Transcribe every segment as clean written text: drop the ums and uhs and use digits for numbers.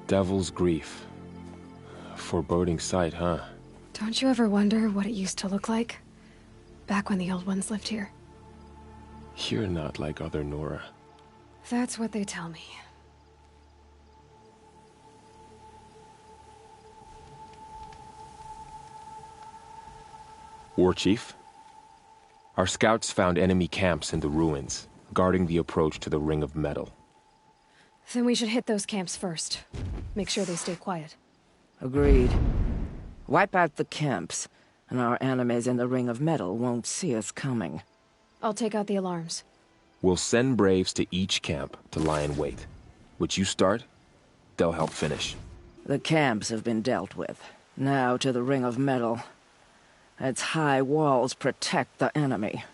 Devil's Grief. Foreboding sight, huh? Don't you ever wonder what it used to look like? Back when the old ones lived here. You're not like other Nora. That's what they tell me. War Chief? Our scouts found enemy camps in the ruins, guarding the approach to the Ring of Metal. Then we should hit those camps first. Make sure they stay quiet. Agreed. Wipe out the camps, and our enemies in the Ring of Metal won't see us coming. I'll take out the alarms. We'll send Braves to each camp to lie in wait. Which you start, they'll help finish. The camps have been dealt with. Now to the Ring of Metal. Its high walls protect the enemy.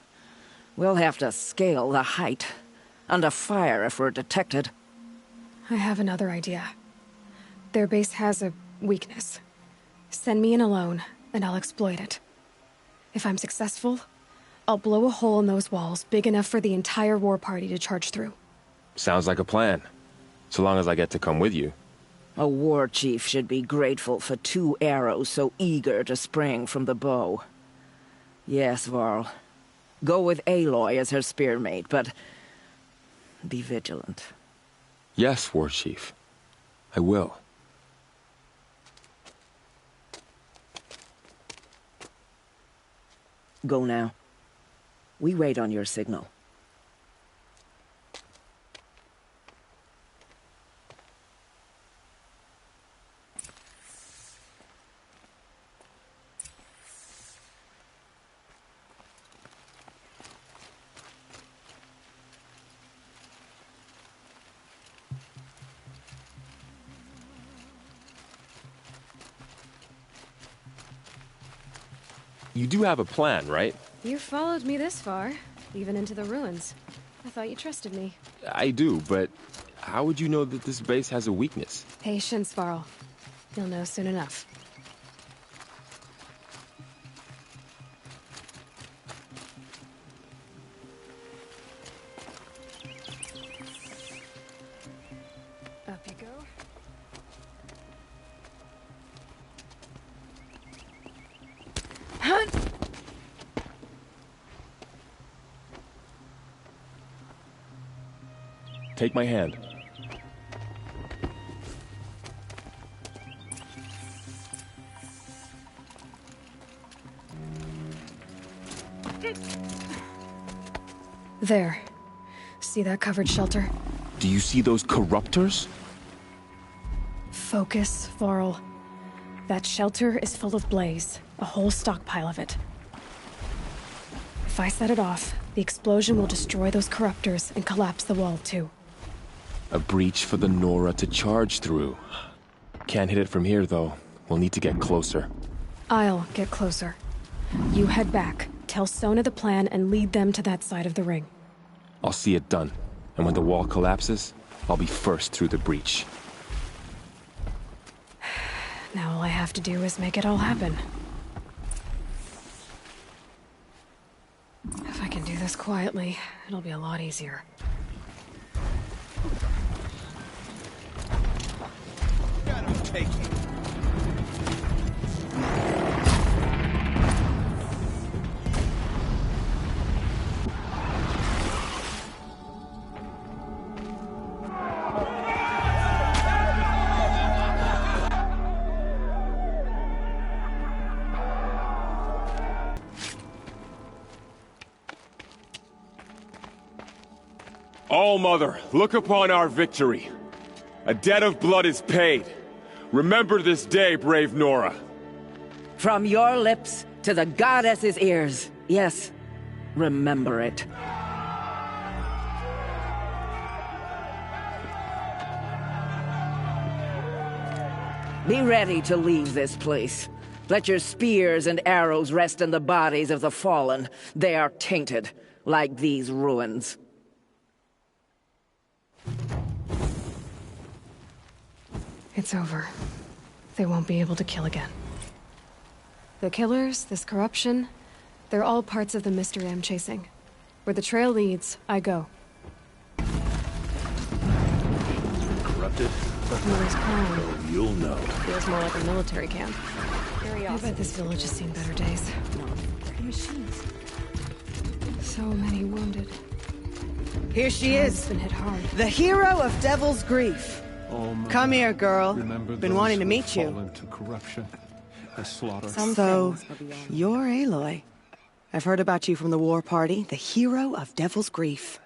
We'll have to scale the height. Under fire if we're detected. I have another idea. Their base has a weakness. Send me in alone, and I'll exploit it. If I'm successful, I'll blow a hole in those walls big enough for the entire war party to charge through. Sounds like a plan. So long as I get to come with you. A war chief should be grateful for 2 arrows so eager to spring from the bow. Yes, Varl. Go with Aloy as her spearmate, but be vigilant. Yes, War Chief. I will. Go now. We wait on your signal. You do have a plan, right? You followed me this far, even into the ruins. I thought you trusted me. I do, but how would you know that this base has a weakness? Patience, Varl. You'll know soon enough. Up you go. Take my hand. There. See that covered shelter? Do you see those corruptors? Focus, Varl. That shelter is full of blaze. A whole stockpile of it. If I set it off, the explosion will destroy those corruptors and collapse the wall, too. A breach for the Nora to charge through. Can't hit it from here, though. We'll need to get closer. I'll get closer. You head back, tell Sona the plan, and lead them to that side of the ring. I'll see it done. And when the wall collapses, I'll be first through the breach. Now all I have to do is make it all happen. If I can do this quietly, it'll be a lot easier. Got him taken. All-Mother, look upon our victory. A debt of blood is paid. Remember this day, brave Nora. From your lips to the goddess's ears. Yes, remember it. Be ready to leave this place. Let your spears and arrows rest in the bodies of the fallen. They are tainted, like these ruins. It's over. They won't be able to kill again. The killers, this corruption, they're all parts of the mystery I'm chasing. Where the trail leads, I go. Corrupted? Mother's Crown You'll know. feels more like a military camp. I bet this village has seen better days. So many wounded. Here she It's is, been hit hard. the hero of Devil's Grief. Oh, Mother, Come here, girl. remember Been those wanting to who meet you. fall into corruption and slaughter. So, you're Aloy. I've heard about you from the war party, the hero of Devil's Grief.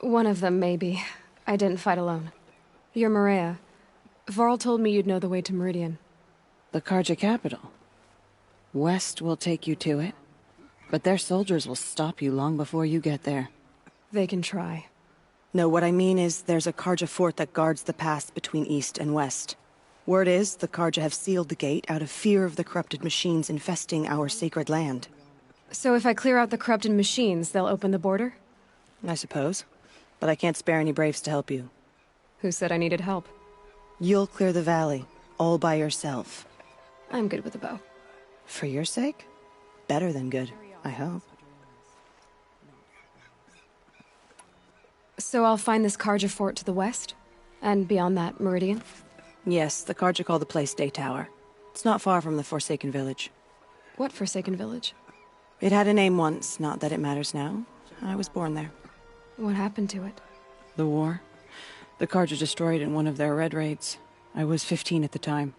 One of them, maybe. I didn't fight alone. You're Maria. Varl told me you'd know the way to Meridian. The Carja capital. West will take you to it, but their soldiers will stop you long before you get there. They can try. No, what I mean is there's a Carja fort that guards the pass between east and west. Word is the Carja have sealed the gate out of fear of the corrupted machines infesting our sacred land. So if I clear out the corrupted machines, they'll open the border? I suppose. But I can't spare any braves to help you. Who said I needed help? You'll clear the valley, all by yourself. I'm good with a bow. For your sake? Better than good, I hope. So I'll find this Carja fort to the west? And beyond that, Meridian? Yes, the Carja call the place Day Tower. It's not far from the Forsaken Village. What Forsaken Village? It had a name once, not that it matters now. I was born there. What happened to it? The war. The Carja destroyed in one of their red raids. I was 15 at the time.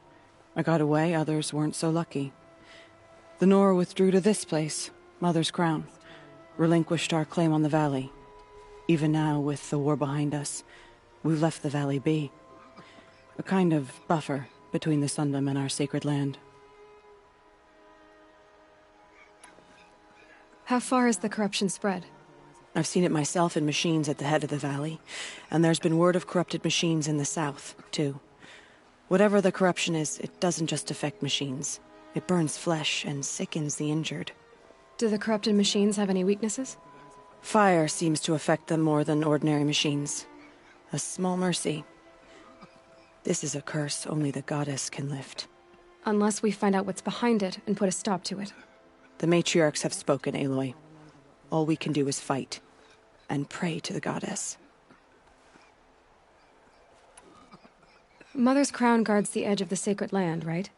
I got away, others weren't so lucky. The Nora withdrew to this place, Mother's Crown. Relinquished our claim on the valley. Even now, with the war behind us, we've left the valley be. A kind of buffer between the Sundom and our sacred land. How far has the corruption spread? I've seen it myself in machines at the head of the valley, and there's been word of corrupted machines in the south, too. Whatever the corruption is, it doesn't just affect machines. It burns flesh and sickens the injured. Do the corrupted machines have any weaknesses? Fire seems to affect them more than ordinary machines. A small mercy. This is a curse only the goddess can lift. Unless we find out what's behind it and put a stop to it. The matriarchs have spoken, Aloy. All we can do is fight, and pray to the goddess. Mother's Crown guards the edge of the sacred land, right?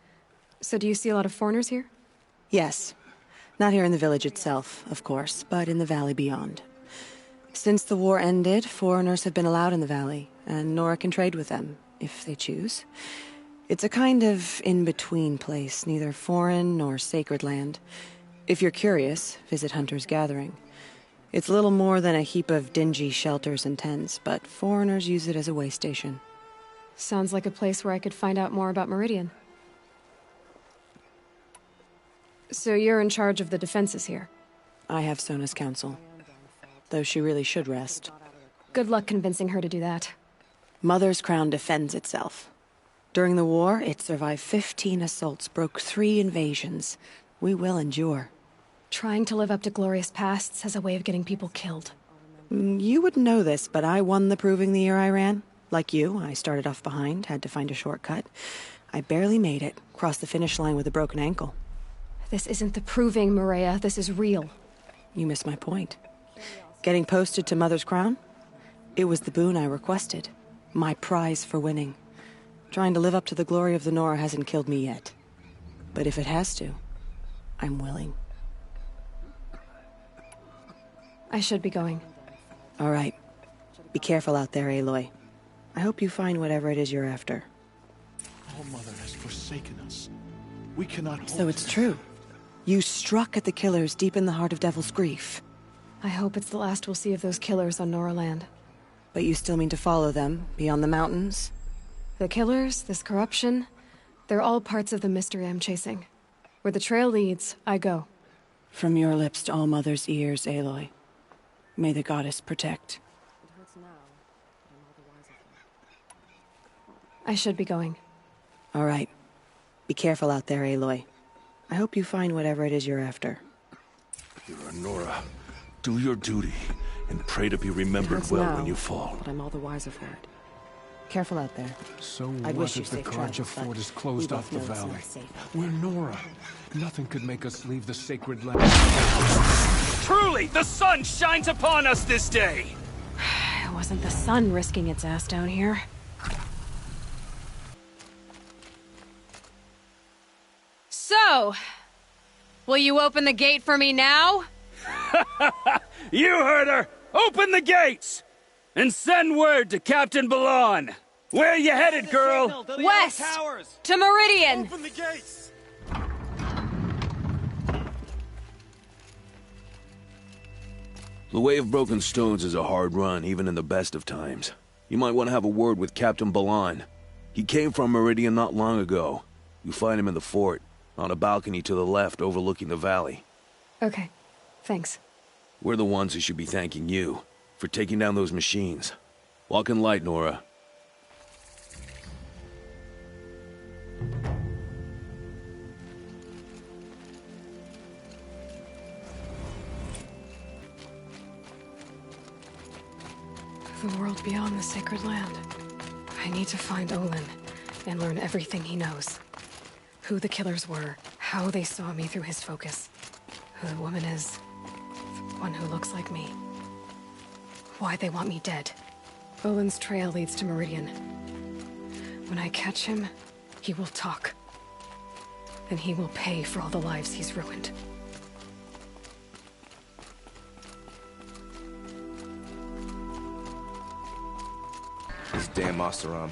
So do you see a lot of foreigners here? Yes. Not here in the village itself, of course, but in the valley beyond. Since the war ended, foreigners have been allowed in the valley, and Nora can trade with them, if they choose. It's a kind of in-between place, neither foreign nor sacred land. If you're curious, visit Hunter's Gathering. It's little more than a heap of dingy shelters and tents, but foreigners use it as a way station. Sounds like a place where I could find out more about Meridian. So you're in charge of the defenses here? I have Sona's counsel, though she really should rest. Good luck convincing her to do that. Mother's Crown defends itself. During the war, it survived 15 assaults, broke 3 invasions. We will endure. Trying to live up to glorious pasts has a way of getting people killed. You wouldn't know this, but I won the proving the year I ran. Like you, I started off behind, had to find a shortcut. I barely made it, crossed the finish line with a broken ankle. This isn't the proving, Maria. This is real. You missed my point. Getting posted to Mother's Crown? It was the boon I requested. My prize for winning. Trying to live up to the glory of the Nora hasn't killed me yet. But if it has to, I'm willing. I should be going. All right. Be careful out there, Aloy. I hope you find whatever it is you're after. Our mother has forsaken us. We cannot hold So it's true. You struck at the killers deep in the heart of Devil's Grief. I hope it's the last we'll see of those killers on Nora Land. But you still mean to follow them, beyond the mountains? The killers, this corruption, they're all parts of the mystery I'm chasing. Where the trail leads, I go. From your lips to all Mother's ears, Aloy. May the goddess protect. I should be going. All right. Be careful out there, Aloy. I hope you find whatever it is you're after. You're Nora. Do your duty, and pray to be remembered well when you fall. But I'm all the wiser for it. Careful out there. So I'd what wish you if the safe Carja travels, fort but is closed we off both the know it's valley? not safe. We're Nora. Nothing could make us leave the sacred land. Truly, the sun shines upon us this day! It wasn't the sun risking its ass down here. So, will you open the gate for me now? You heard her! Open the gates! And send word to Captain Balon! Where you headed, girl? West! To Meridian! Open the gates! The Way of Broken Stones is a hard run, even in the best of times. You might want to have a word with Captain Balon. He came from Meridian not long ago. You find him in the fort, on a balcony to the left overlooking the valley. Okay, thanks. We're the ones who should be thanking you for taking down those machines. Walk in light, Nora. The world beyond the Sacred Land. I need to find Olin and learn everything he knows. Who the killers were, how they saw me through his focus, who the woman is, the one who looks like me. Why they want me dead. Olin's trail leads to Meridian. When I catch him, he will talk. And he will pay for all the lives he's ruined. This damn Oseram.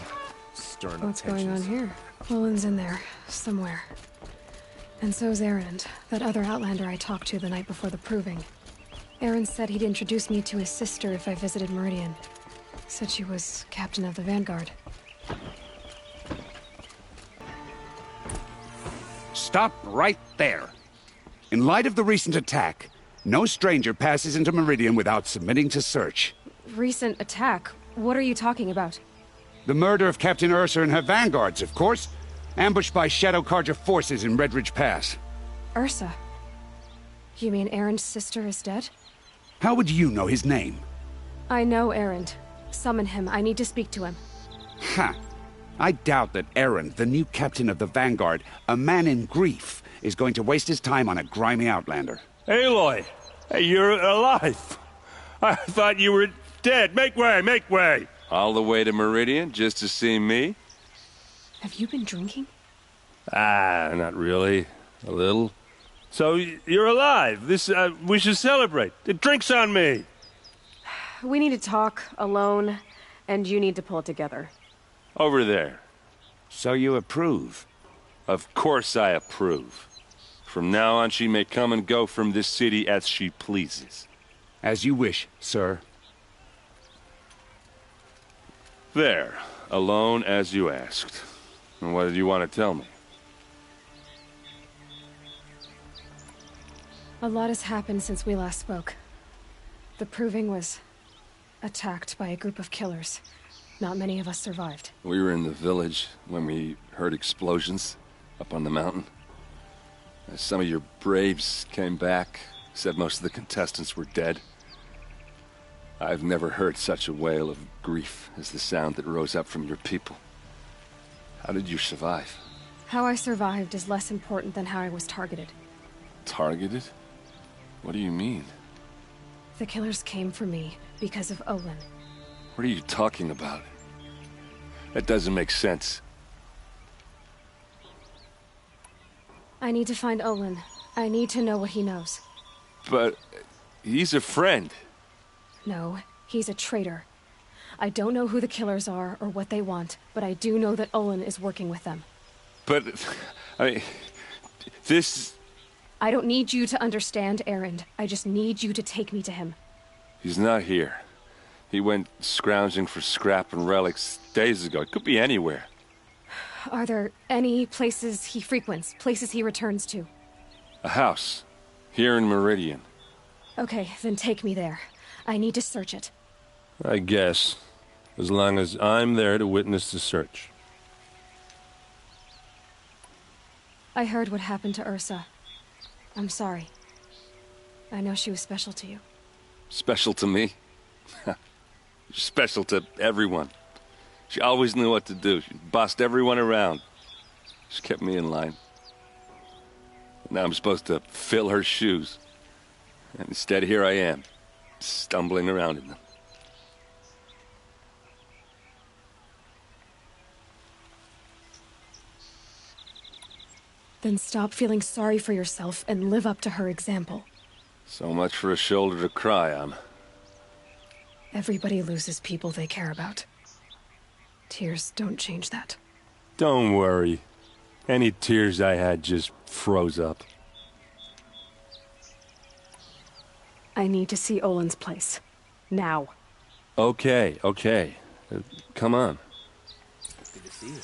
Stirring up What's going on here? Olin's in there, somewhere. And so's Erend, that other Outlander I talked to the night before the proving. Erend said he'd introduce me to his sister if I visited Meridian. Said she was captain of the Vanguard. Stop right there. In light of the recent attack, no stranger passes into Meridian without submitting to search. Recent attack? What are you talking about? The murder of Captain Ursa and her vanguards, of course. Ambushed by Shadow Carja forces in Redridge Pass. Ursa? You mean Erend's sister is dead? How would you know his name? I know Erend. Summon him. I need to speak to him. Ha! I doubt that Erend, the new captain of the Vanguard, a man in grief, is going to waste his time on a grimy outlander. Aloy! Hey, you're alive! I thought you were dead. Make way, make way! All the way to Meridian just to see me? Have you been drinking? Ah, not really. A little. So, you're alive. We should celebrate. The drink's on me. We need to talk, alone, and you need to pull it together. Over there. So you approve? Of course I approve. From now on, she may come and go from this city as she pleases. As you wish, sir. There. Alone as you asked. And what did you want to tell me? A lot has happened since we last spoke. The Proving was attacked by a group of killers. Not many of us survived. We were in the village when we heard explosions up on the mountain. Some of your braves came back, said most of the contestants were dead. I've never heard such a wail of grief as the sound that rose up from your people. How did you survive? How I survived is less important than how I was targeted. Targeted? What do you mean? The killers came for me because of Olin. What are you talking about? That doesn't make sense. I need to find Olin. I need to know what he knows. But he's a friend. No, he's a traitor. I don't know who the killers are or what they want, but I do know that Olin is working with them. But, I mean, this... I don't need you to understand, Erend. I just need you to take me to him. He's not here. He went scrounging for scrap and relics days ago. It could be anywhere. Are there any places he frequents, places he returns to? A house. Here in Meridian. Okay, then take me there. I need to search it. I guess. As long as I'm there to witness the search. I heard what happened to Ursa. I'm sorry. I know she was special to you. Special to me? Special to everyone. She always knew what to do. She bossed everyone around. She kept me in line. Now I'm supposed to fill her shoes. And instead, here I am, stumbling around in them. Then stop feeling sorry for yourself and live up to her example. So much for a shoulder to cry on. Everybody loses people they care about. Tears don't change that. Don't worry. Any tears I had just froze up. I need to see Olin's place. Now. Okay. Come on. Good to see you.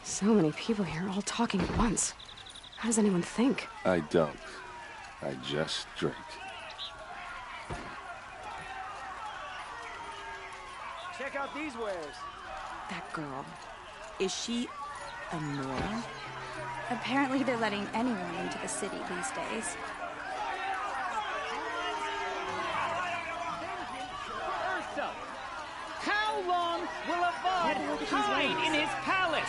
So many people here, all talking at once. How does anyone think? I don't. I just drink. Check out these wares. That girl. Is she a Nora? Apparently they're letting anyone into the city these days. Ursa! How long will Avad hide in his palace?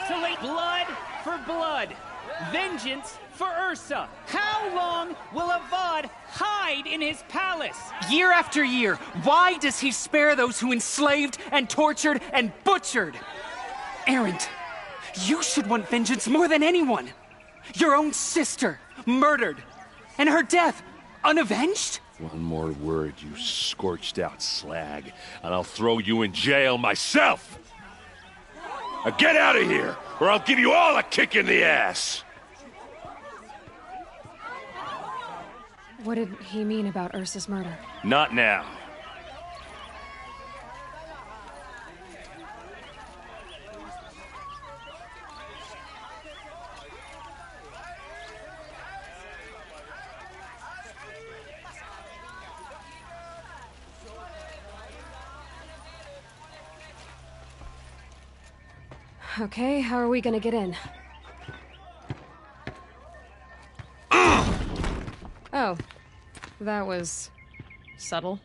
To lay blood for blood. Vengeance for Ursa. How long will Avad hide in his palace? Year after year, why does he spare those who enslaved and tortured and butchered? Erend, you should want vengeance more than anyone. Your own sister, murdered, and her death, unavenged? One more word, you scorched out slag, and I'll throw you in jail myself! Now get out of here, or I'll give you all a kick in the ass! What did he mean about Ursa's murder? Not now. Okay, how are we gonna get in? Oh, that was subtle.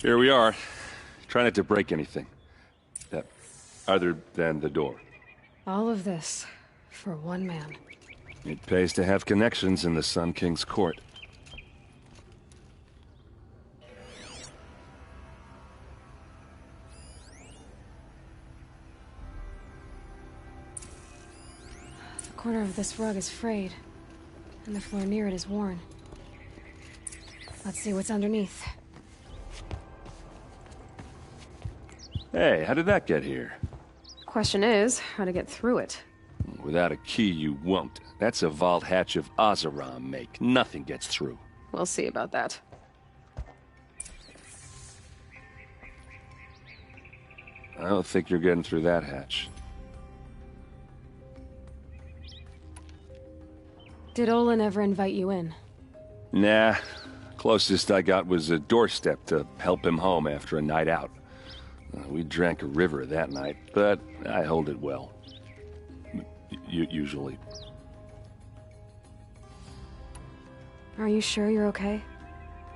Here we are. Try not to break anything. Other than the door. All of this for one man. It pays to have connections in the Sun King's court. The corner of this rug is frayed, and the floor near it is worn. Let's see what's underneath. Hey, how did that get here? Question is, how to get through it. Without a key, you won't. That's a vault hatch of Oseram make. Nothing gets through. We'll see about that. I don't think you're getting through that hatch. Did Olin ever invite you in? Nah. Closest I got was a doorstep to help him home after a night out. We drank a river that night, but I hold it well. Usually. Are you sure you're okay?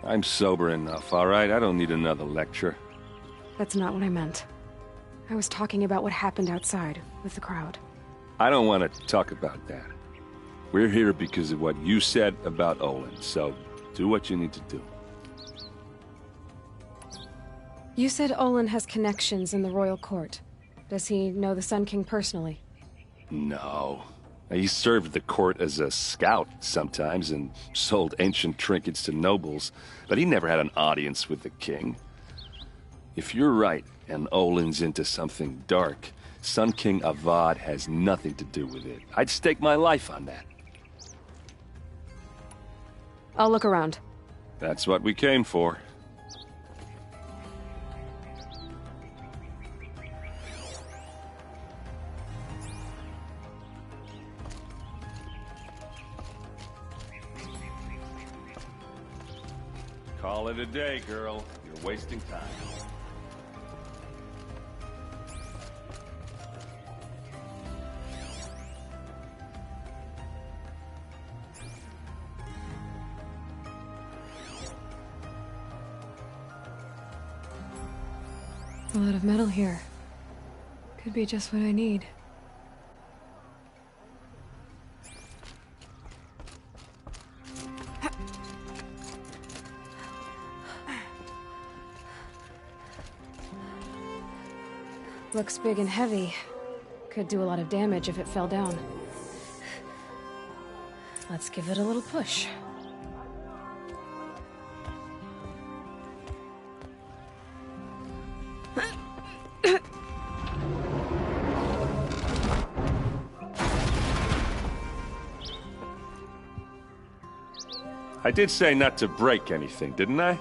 I'm sober enough, all right? I don't need another lecture. That's not what I meant. I was talking about what happened outside with the crowd. I don't want to talk about that. We're here because of what you said about Olin, so do what you need to do. You said Olin has connections in the royal court. Does he know the Sun King personally? No. He served the court as a scout sometimes and sold ancient trinkets to nobles, but he never had an audience with the king. If you're right, and Olin's into something dark, Sun King Avad has nothing to do with it. I'd stake my life on that. I'll look around. That's what we came for. Call it a day, girl. You're wasting time. A lot of metal here. Could be just what I need. looks big and heavy. Could do a lot of damage if it fell down. Let's give it a little push. I did say not to break anything, didn't I?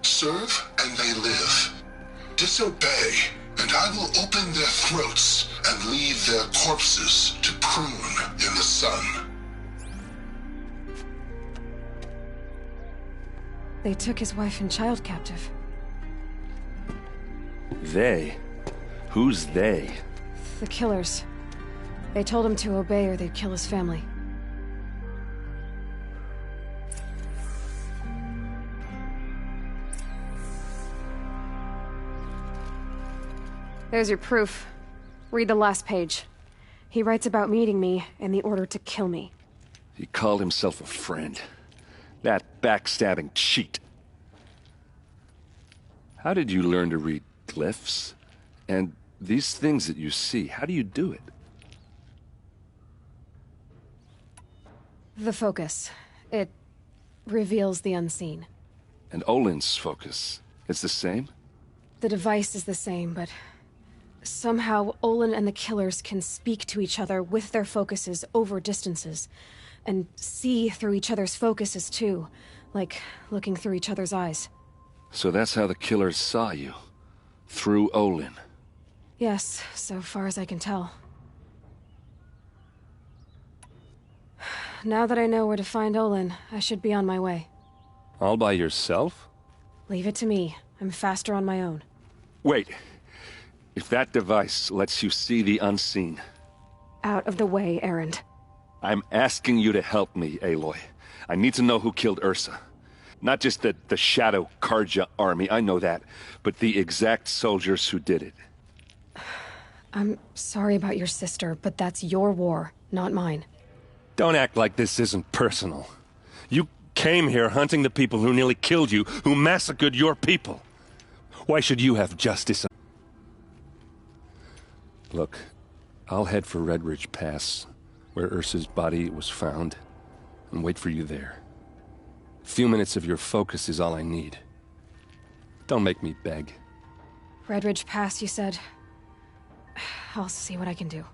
Serve and they live. Disobey, and I will open their throats and leave their corpses to prune in the sun. They took his wife and child captive. They? Who's they? The killers. They told him to obey or they'd kill his family. There's your proof. Read the last page. He writes about meeting me and the order to kill me. He called himself a friend. That backstabbing cheat. How did you learn to read glyphs? And these things that you see, how do you do it? The focus. It reveals the unseen. And Olin's focus is the same? The device is the same, but somehow Olin and the killers can speak to each other with their focuses over distances. And see through each other's focuses, too. Like looking through each other's eyes. So that's how the killers saw you? Through Olin? Yes, so far as I can tell. Now that I know where to find Olin, I should be on my way. All by yourself? Leave it to me. I'm faster on my own. Wait. If that device lets you see the unseen... Out of the way, Erend. I'm asking you to help me, Aloy. I need to know who killed Ursa. Not just the Shadow Karja army, I know that, but the exact soldiers who did it. I'm sorry about your sister, but that's your war, not mine. Don't act like this isn't personal. You came here hunting the people who nearly killed you, who massacred your people. Why should you have justice? Look, I'll head for Redridge Pass, where Ursa's body was found, and wait for you there. A few minutes of your focus is all I need. Don't make me beg. Redridge Pass, you said? I'll see what I can do.